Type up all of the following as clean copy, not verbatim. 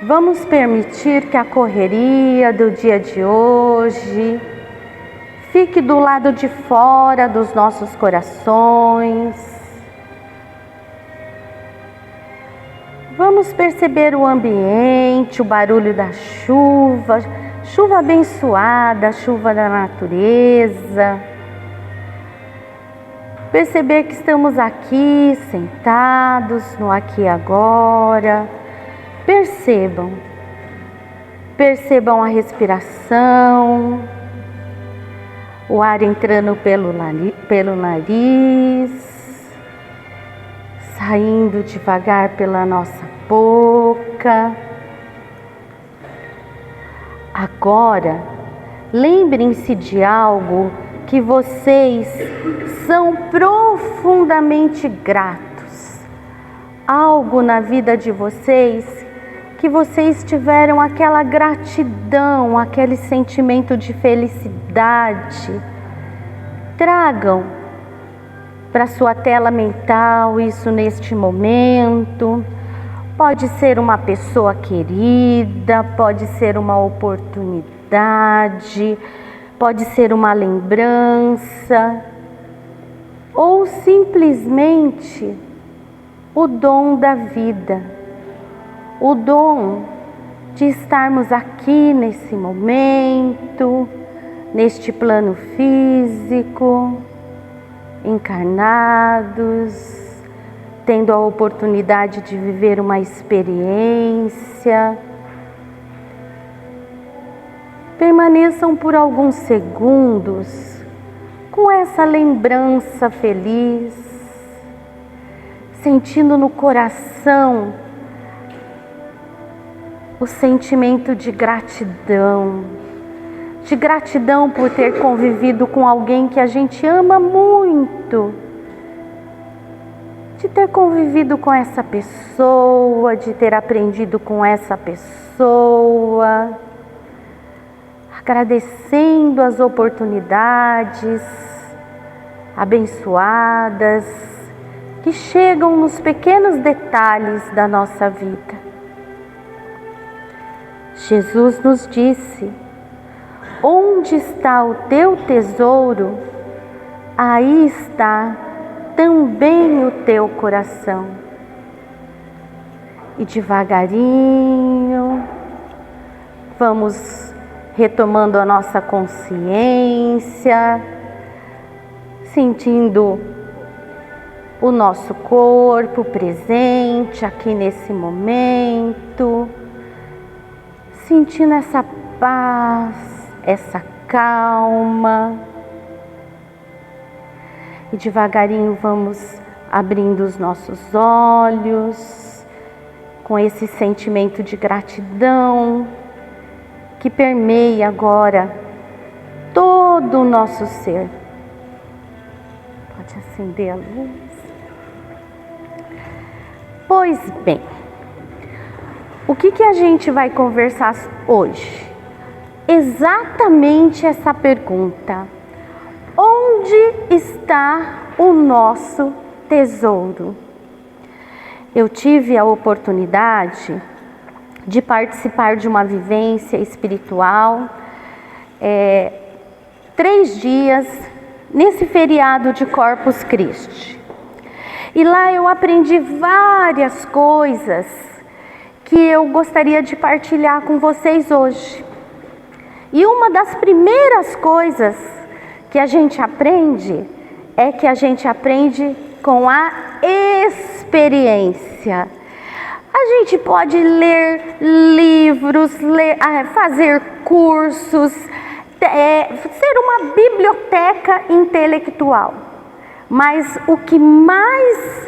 Vamos permitir que a correria do dia de hoje fique do lado de fora dos nossos corações. Vamos perceber o ambiente, o barulho da chuva, chuva abençoada, chuva da natureza. Perceber que estamos aqui, sentados, no aqui e agora. Percebam a respiração, o ar entrando pelo nariz, saindo devagar pela nossa boca. Agora, lembrem-se de algo que vocês são profundamente gratos. Algo na vida de vocês que vocês tiveram aquela gratidão, aquele sentimento de felicidade. Tragam para sua tela mental isso neste momento. Pode ser uma pessoa querida, pode ser uma oportunidade, pode ser uma lembrança, ou simplesmente o dom da vida. O dom de estarmos aqui nesse momento, neste plano físico, encarnados, tendo a oportunidade de viver uma experiência. Permaneçam por alguns segundos com essa lembrança feliz, sentindo no coração o sentimento de gratidão por ter convivido com alguém que a gente ama muito, de ter convivido com essa pessoa, de ter aprendido com essa pessoa, agradecendo as oportunidades abençoadas que chegam nos pequenos detalhes da nossa vida. Jesus nos disse: onde está o teu tesouro, aí está também o teu coração. E devagarinho, vamos retomando a nossa consciência, sentindo o nosso corpo presente aqui nesse momento, sentindo essa paz, essa calma. E devagarinho vamos abrindo os nossos olhos com esse sentimento de gratidão que permeia agora todo o nosso ser. Pode acender a luz. Pois bem, o que a gente vai conversar hoje? Exatamente essa pergunta: onde está o nosso tesouro? Eu tive a oportunidade de participar de uma vivência espiritual, 3 dias, nesse feriado de Corpus Christi. E lá eu aprendi várias coisas que eu gostaria de partilhar com vocês hoje. E uma das primeiras coisas que a gente aprende é que a gente aprende com a experiência. A gente pode ler livros, fazer cursos, ser uma biblioteca intelectual. Mas o que mais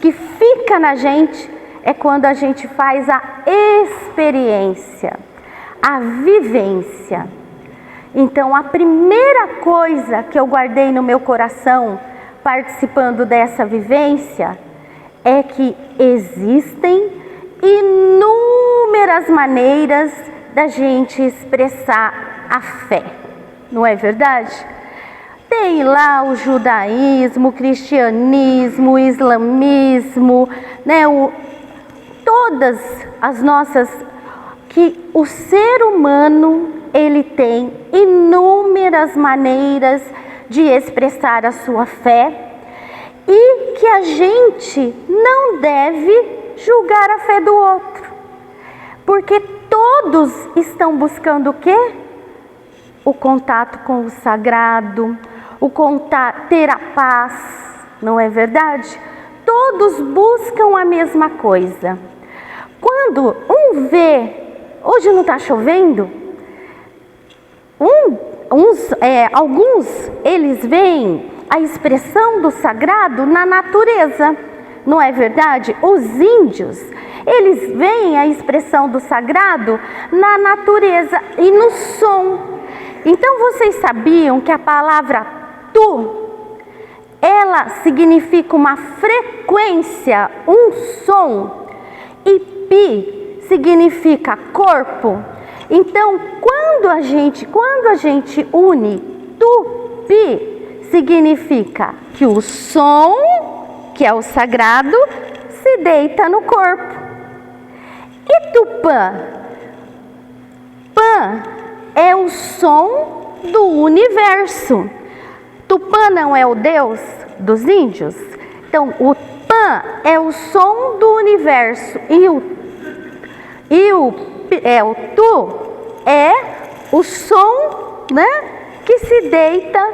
que fica na gente, é quando a gente faz a experiência, a vivência. Então, a primeira coisa que eu guardei no meu coração, participando dessa vivência, é que existem inúmeras maneiras da gente expressar a fé, não é verdade? Tem lá o judaísmo, o cristianismo, o islamismo, né? todas as nossas, que o ser humano, ele tem inúmeras maneiras de expressar a sua fé, e que a gente não deve julgar a fé do outro, porque todos estão buscando o quê? O contato com o sagrado, ter a paz, não é verdade? Todos buscam a mesma coisa. Quando um vê, hoje não está chovendo, alguns eles veem a expressão do sagrado na natureza, não é verdade? Os índios, eles veem a expressão do sagrado na natureza e no som. Então vocês sabiam que a palavra tu, ela significa uma frequência, um som, e pi significa corpo. Então quando a gente une tu, pi, significa que o som, que é o sagrado, se deita no corpo. E Tupã? Pã é o som do universo. Tupã não é o deus dos índios? Então, o Pã é o som do universo. E o Tu é o som, né, que se deita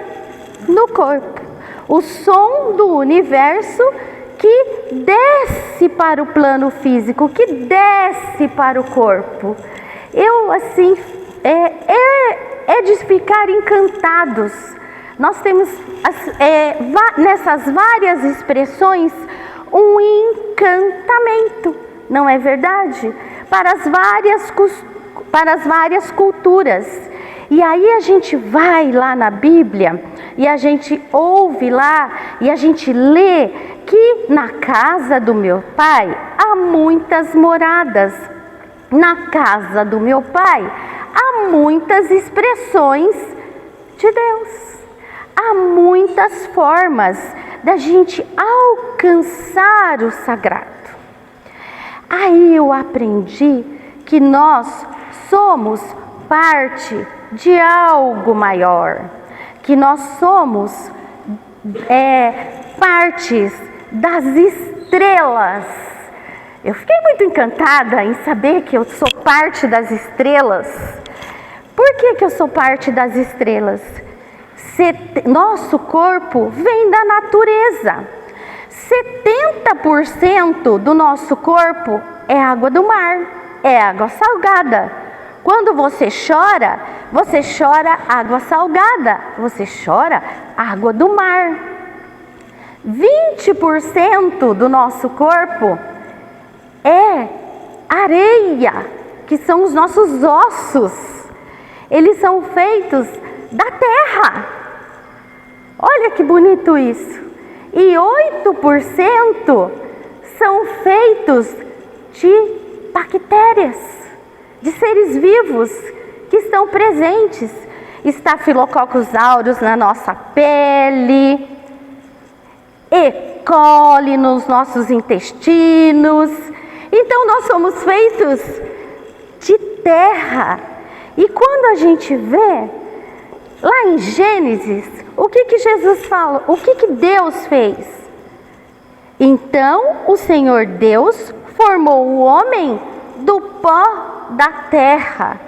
no corpo. O som do universo que desce para o plano físico, que desce para o corpo. Eu, assim, é de ficar encantados. Nós temos nessas várias expressões um encantamento, não é verdade? Para as várias culturas. E aí a gente vai lá na Bíblia e a gente ouve lá e a gente lê que na casa do meu pai há muitas moradas. Na casa do meu pai há muitas expressões de Deus. Há muitas formas da gente alcançar o sagrado. Aí eu aprendi que nós somos parte de algo maior, que nós somos partes das estrelas. Eu fiquei muito encantada em saber que eu sou parte das estrelas. Por que eu sou parte das estrelas? Nosso corpo vem da natureza. 70% do nosso corpo é água do mar, é água salgada. Quando você chora água salgada, você chora água do mar. 20% do nosso corpo é areia, que são os nossos ossos. Eles são feitos da terra. Olha que bonito isso. E 8% são feitos de bactérias, de seres vivos que estão presentes. Estafilococcus aureus na nossa pele, E. coli nos nossos intestinos. Então nós somos feitos de terra. E quando a gente vê lá em Gênesis, o que Jesus fala? O que Deus fez? Então o Senhor Deus formou o homem do pó da terra.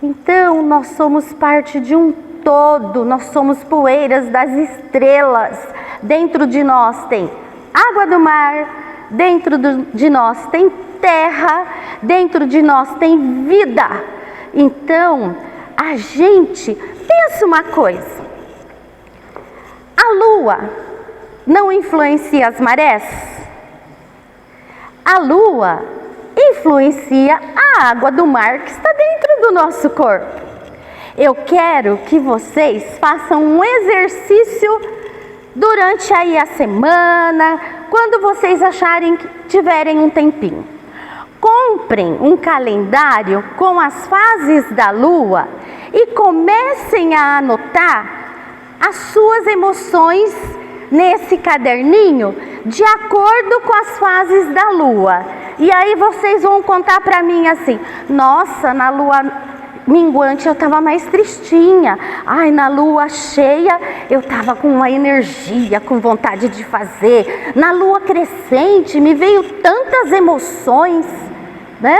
Então nós somos parte de um todo, nós somos poeiras das estrelas. Dentro de nós tem água do mar, dentro de nós tem terra, dentro de nós tem vida. Então a gente pensa uma coisa: a lua não influencia as marés? A lua influencia a água do mar que está dentro do nosso corpo. Eu quero que vocês façam um exercício durante aí a semana, quando vocês acharem que tiverem um tempinho. Comprem um calendário com as fases da lua e comecem a anotar as suas emoções nesse caderninho de acordo com as fases da lua. E aí vocês vão contar para mim assim: nossa, na lua minguante eu estava mais tristinha. Ai, na lua cheia eu estava com uma energia, com vontade de fazer. Na lua crescente me veio tantas emoções, né?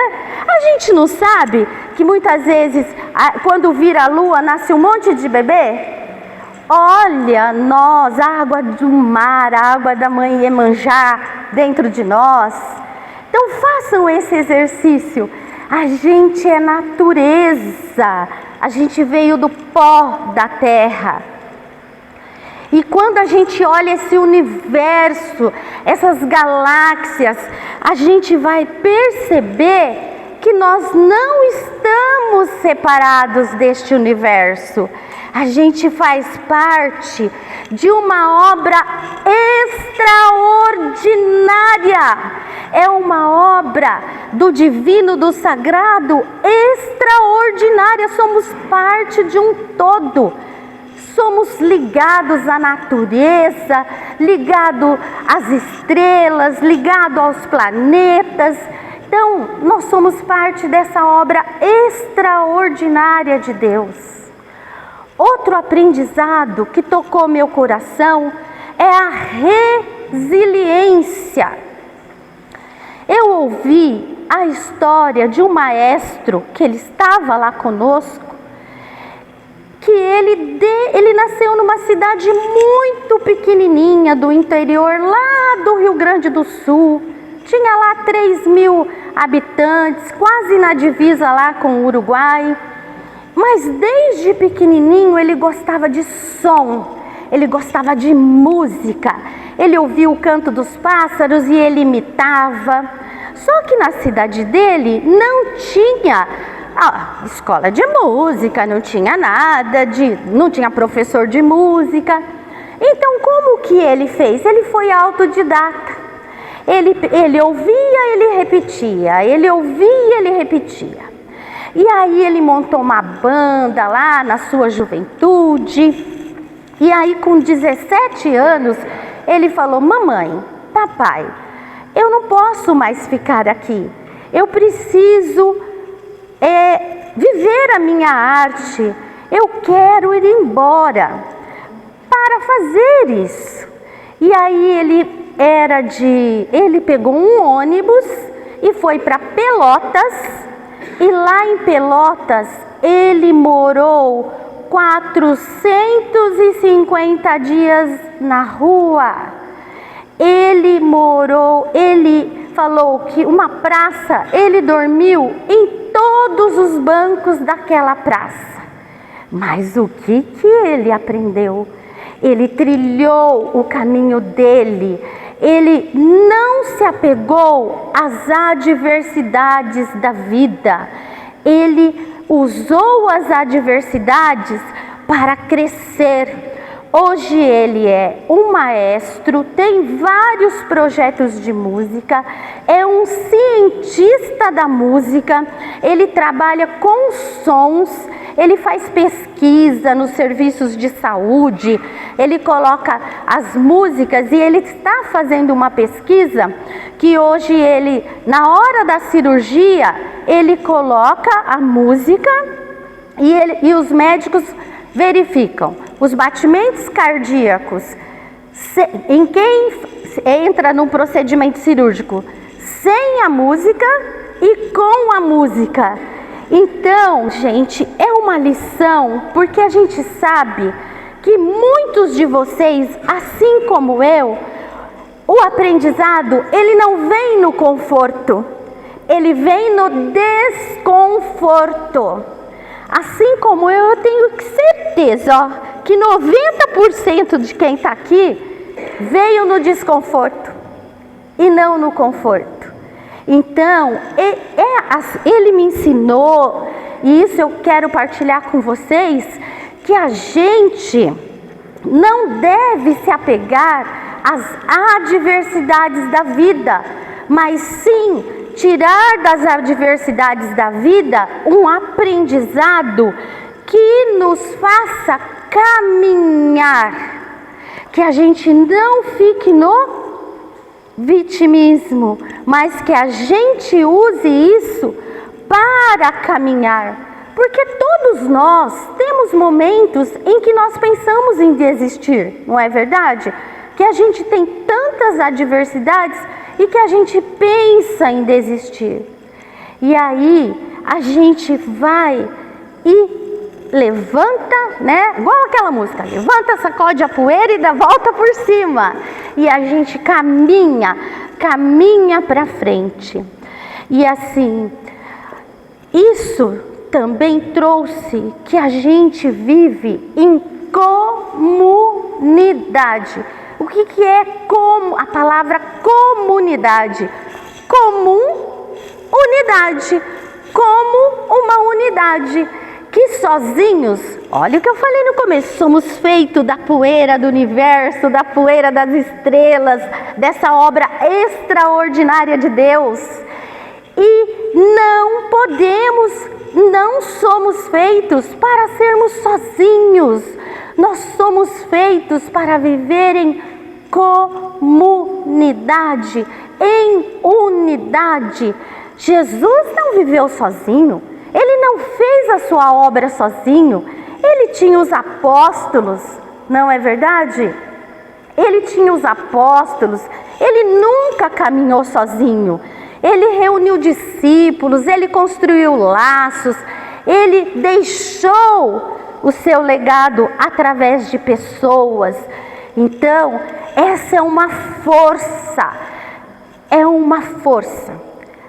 A gente não sabe que muitas vezes, quando vira a lua, nasce um monte de bebê? Olha, nós, a água do mar, a água da mãe Iemanjá dentro de nós. Então façam esse exercício. A gente é natureza, a gente veio do pó da terra. E quando a gente olha esse universo, essas galáxias, a gente vai perceber que nós não estamos separados deste universo. A gente faz parte de uma obra extraordinária. É uma obra do divino, do sagrado, extraordinária. Somos parte de um todo. Somos ligados à natureza, ligados às estrelas, ligados aos planetas. Então, nós somos parte dessa obra extraordinária de Deus. Outro aprendizado que tocou meu coração é a resiliência. Eu ouvi a história de um maestro que ele estava lá conosco, que ele nasceu numa cidade muito pequenininha do interior, lá do Rio Grande do Sul. Tinha lá 3.000 habitantes, quase na divisa lá com o Uruguai. Mas desde pequenininho ele gostava de som, ele gostava de música. Ele ouvia o canto dos pássaros e ele imitava. Só que na cidade dele não tinha escola de música, não tinha nada, não tinha professor de música. Então como que ele fez? Ele foi autodidata. Ele ouvia, ele repetia, ele ouvia, ele repetia. E aí ele montou uma banda lá na sua juventude. E aí com 17 anos ele falou: mamãe, papai, eu não posso mais ficar aqui. Eu preciso viver a minha arte. Eu quero ir embora para fazer isso. E aí ele pegou um ônibus e foi para Pelotas. E lá em Pelotas ele morou 450 dias na rua. Ele falou que uma praça, ele dormiu em todos os bancos daquela praça. Mas o que ele aprendeu? Ele trilhou o caminho dele. Ele não se apegou às adversidades da vida. Ele usou as adversidades para crescer. Hoje ele é um maestro, tem vários projetos de música, é um cientista da música, ele trabalha com sons, ele faz pesquisa nos serviços de saúde, ele coloca as músicas e ele está fazendo uma pesquisa que hoje ele, na hora da cirurgia, ele coloca a música e os médicos verificam os batimentos cardíacos em quem entra no procedimento cirúrgico sem a música e com a música. Então, gente, é uma lição, porque a gente sabe que muitos de vocês, assim como eu, o aprendizado, ele não vem no conforto, ele vem no desconforto. Assim como eu tenho certeza, ó, que 90% de quem está aqui veio no desconforto e não no conforto. Então, ele me ensinou, e isso eu quero partilhar com vocês, que a gente não deve se apegar às adversidades da vida, mas sim tirar das adversidades da vida um aprendizado que nos faça caminhar, que a gente não fique no vitimismo, mas que a gente use isso para caminhar. Porque todos nós temos momentos em que nós pensamos em desistir, não é verdade? Que a gente tem tantas adversidades e que a gente pensa em desistir. E aí a gente vai e levanta, né? Igual aquela música, levanta, sacode a poeira e dá volta por cima. E a gente caminha para frente. E assim, isso também trouxe que a gente vive em comunidade. O que é a palavra comunidade? Comum, unidade. Como uma unidade. Que sozinhos, olha o que eu falei no começo, somos feitos da poeira do universo, da poeira das estrelas, dessa obra extraordinária de Deus. E não somos feitos para sermos sozinhos. Nós somos feitos para viver em comunidade, em unidade. Jesus não viveu sozinho. Ele não fez a sua obra sozinho. Ele tinha os apóstolos, não é verdade? Ele tinha os apóstolos. Ele nunca caminhou sozinho. Ele reuniu discípulos, ele construiu laços, ele deixou o seu legado através de pessoas. Então, essa é uma força.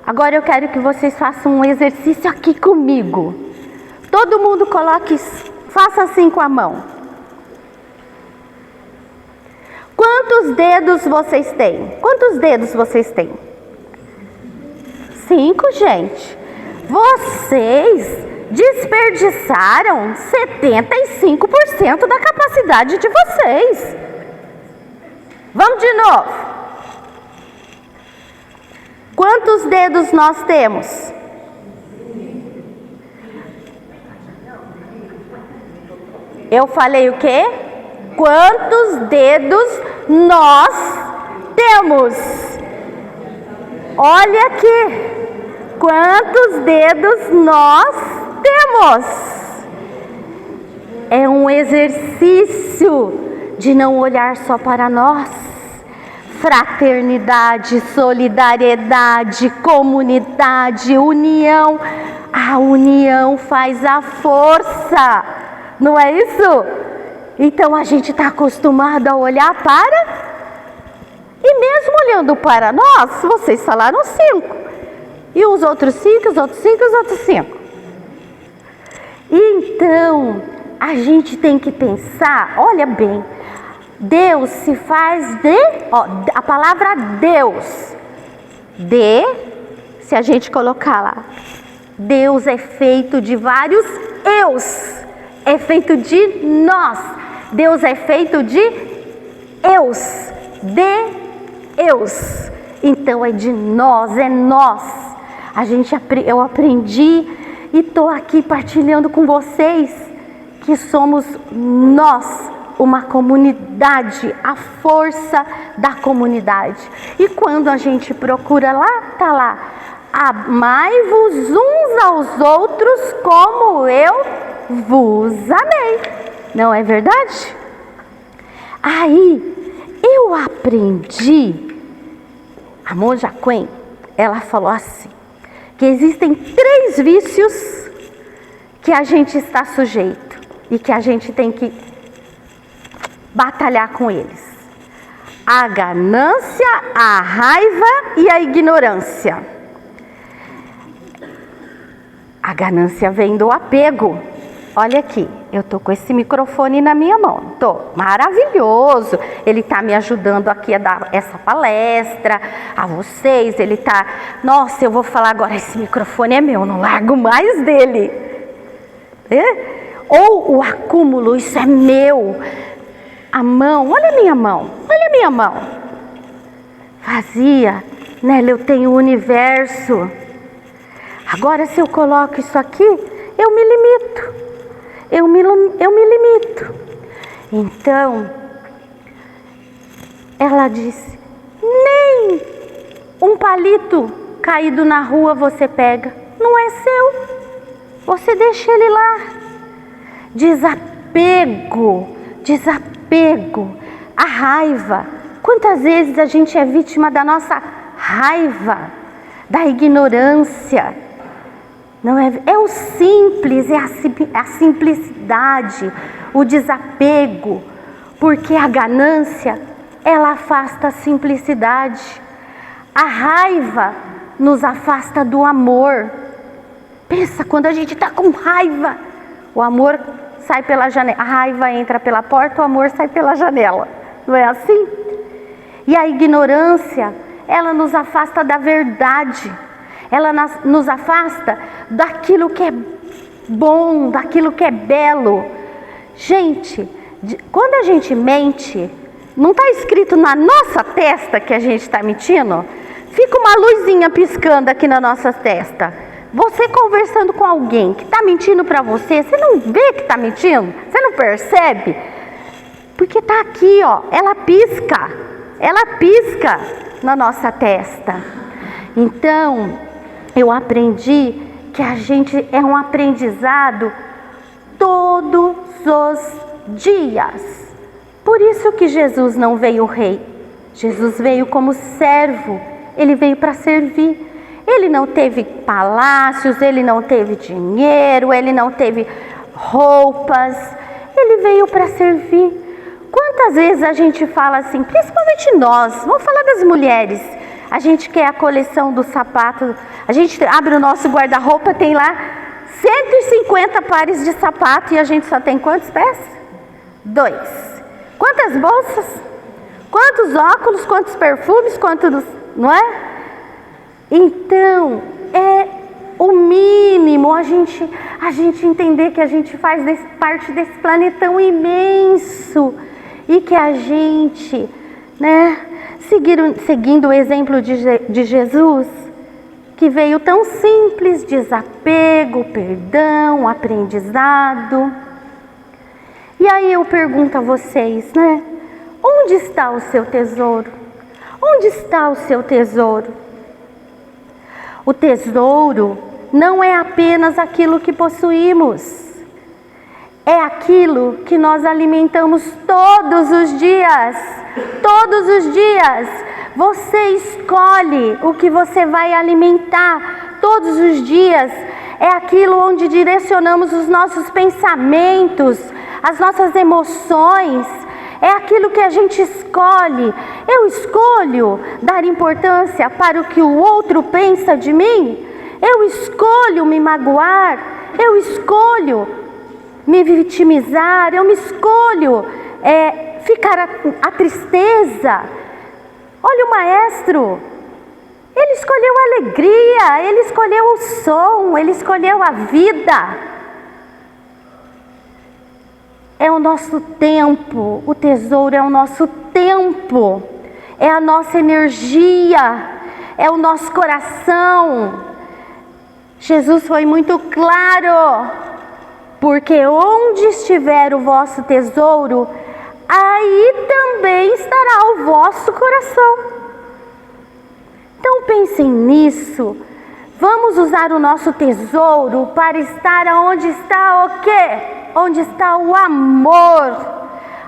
Agora eu quero que vocês façam um exercício aqui comigo. Todo mundo faça assim com a mão. Quantos dedos vocês têm? 5, gente. Vocês desperdiçaram 75% da capacidade de vocês. Vamos de novo. Quantos dedos nós temos? Eu falei o quê? Quantos dedos nós temos? Olha aqui. Quantos dedos nós temos? É um exercício de não olhar só para nós. Fraternidade, solidariedade, comunidade, união. A união faz a força, não é isso? Então a gente está acostumado a olhar para... E mesmo olhando para nós, vocês falaram 5. E os outros 5, os outros 5, os outros 5. Então, a gente tem que pensar, olha bem... Deus se faz a palavra Deus, se a gente colocar lá, Deus é feito de vários eus, é feito de nós, Deus é feito de eus, então é de nós, é nós. Eu aprendi e estou aqui partilhando com vocês que somos nós, uma comunidade, a força da comunidade. E quando a gente procura lá, está lá, amai-vos uns aos outros como eu vos amei. Não é verdade? Aí, eu aprendi, a Monja Quen, ela falou assim, que existem 3 vícios que a gente está sujeito e que a gente tem que batalhar com eles: a ganância, a raiva e a ignorância. A ganância vem do apego. Olha aqui, eu tô com esse microfone na minha mão, maravilhoso. Ele tá me ajudando aqui a dar essa palestra a vocês. Nossa, eu vou falar agora, esse microfone é meu, não largo mais dele. Ou o acúmulo, isso é meu. A mão, olha a minha mão, vazia, nela eu tenho o universo. Agora se eu coloco isso aqui, eu me limito. Então, ela disse, nem tem um palito caído na rua, você pega. Não é seu. Você deixa ele lá. Desapego. A raiva. Quantas vezes a gente é vítima da nossa raiva, da ignorância? Não é? É o simples, é a simplicidade, o desapego, porque a ganância, ela afasta a simplicidade. A raiva nos afasta do amor. Pensa, quando a gente está com raiva, o amor sai pela janela, a raiva entra pela porta, o amor sai pela janela. Não é assim? E a ignorância, ela nos afasta da verdade. Ela nos afasta daquilo que é bom, daquilo que é belo. Gente, quando a gente mente, não está escrito na nossa testa que a gente está mentindo? Fica uma luzinha piscando aqui na nossa testa. Você conversando com alguém que está mentindo para você, você não vê que está mentindo? Você não percebe? Porque está aqui, ó, ela pisca na nossa testa. Então, eu aprendi que a gente é um aprendizado todos os dias. Por isso que Jesus não veio rei. Jesus veio como servo. Ele veio para servir. Ele não teve palácios, ele não teve dinheiro, ele não teve roupas. Ele veio para servir. Quantas vezes a gente fala assim, principalmente nós, vamos falar das mulheres. A gente quer a coleção dos sapatos, a gente abre o nosso guarda-roupa, tem lá 150 pares de sapato e a gente só tem quantos pés? 2. Quantas bolsas? Quantos óculos? Quantos perfumes? Quantos, não é? Então, é o mínimo a gente entender que a gente faz parte desse planetão imenso e que a gente, né, seguindo o exemplo de Jesus, que veio tão simples, desapego, perdão, aprendizado. E aí eu pergunto a vocês, né? Onde está o seu tesouro? Onde está o seu tesouro? O tesouro não é apenas aquilo que possuímos. É aquilo que nós alimentamos todos os dias. Todos os dias. Você escolhe o que você vai alimentar todos os dias. É aquilo onde direcionamos os nossos pensamentos, as nossas emoções. É aquilo que a gente escolhe. Eu escolho dar importância para o que o outro pensa de mim? Eu escolho me magoar? Eu escolho me vitimizar? Eu me escolho ficar a tristeza? Olha o maestro, ele escolheu a alegria, ele escolheu o som, ele escolheu a vida. É o nosso tempo, o tesouro é o nosso tempo, é a nossa energia, é o nosso coração. Jesus foi muito claro, porque onde estiver o vosso tesouro, aí também estará o vosso coração. Então pensem nisso. Vamos usar o nosso tesouro para estar onde está o quê? Onde está o amor.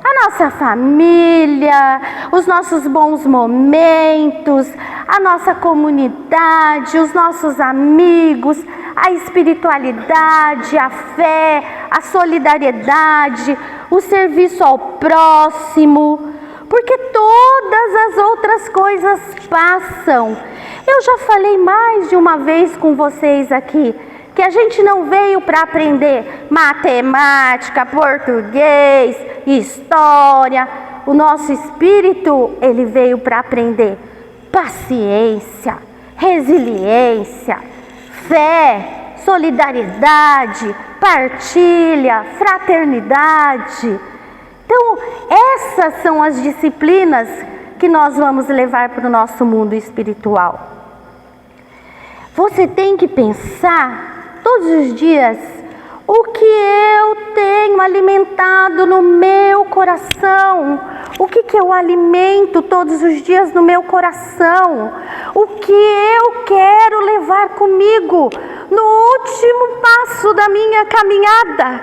A nossa família, os nossos bons momentos, a nossa comunidade, os nossos amigos, a espiritualidade, a fé, a solidariedade, o serviço ao próximo, porque todas as outras coisas passam. Eu já falei mais de uma vez com vocês aqui, que a gente não veio para aprender matemática, português, história. O nosso espírito, ele veio para aprender paciência, resiliência, fé, solidariedade, partilha, fraternidade. Então, essas são as disciplinas que nós vamos levar para o nosso mundo espiritual. Você tem que pensar todos os dias o que eu tenho alimentado no meu coração, O que eu alimento todos os dias no meu coração? O que eu quero levar comigo no último passo da minha caminhada?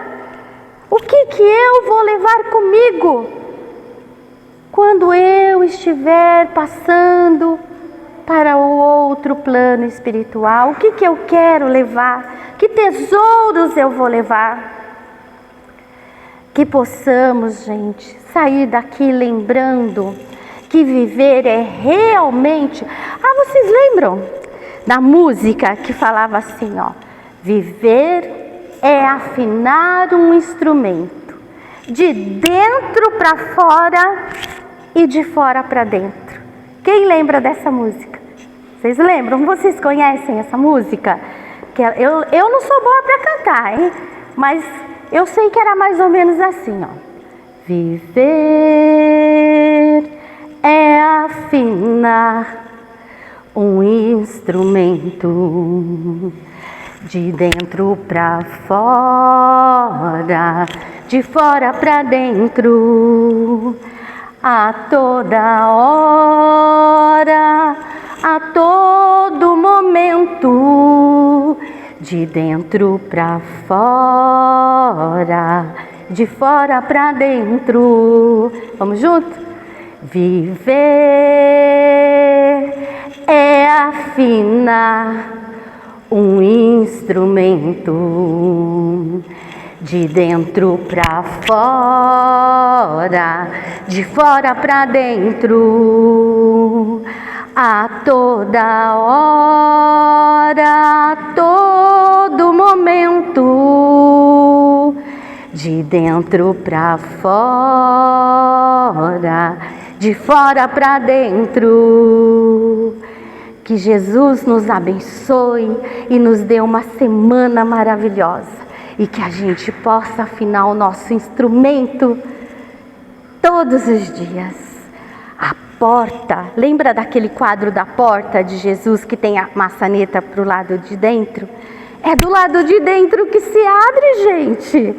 O que eu vou levar comigo quando eu estiver passando para o outro plano espiritual? O que eu quero levar? Que tesouros eu vou levar? Que possamos, gente, sair daqui lembrando que viver é realmente... vocês lembram da música que falava assim, ó: viver é afinar um instrumento, de dentro para fora e de fora para dentro. Quem lembra dessa música? Vocês lembram? Vocês conhecem essa música? Que eu não sou boa para cantar, hein? Mas eu sei que era mais ou menos assim, ó: viver é afinar um instrumento, de dentro para fora, de fora para dentro, a toda hora, a todo momento, de dentro para fora, de fora para dentro. Vamos junto? Viver é afinar um instrumento, de dentro para fora, de fora para dentro, a toda hora, a todo momento, de dentro para fora, de fora para dentro. Que Jesus nos abençoe e nos dê uma semana maravilhosa, e que a gente possa afinar o nosso instrumento todos os dias. A porta, lembra daquele quadro da porta de Jesus que tem a maçaneta para o lado de dentro? É do lado de dentro que se abre, gente.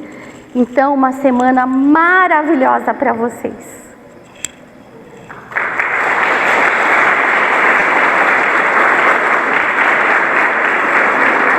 Então, uma semana maravilhosa para vocês.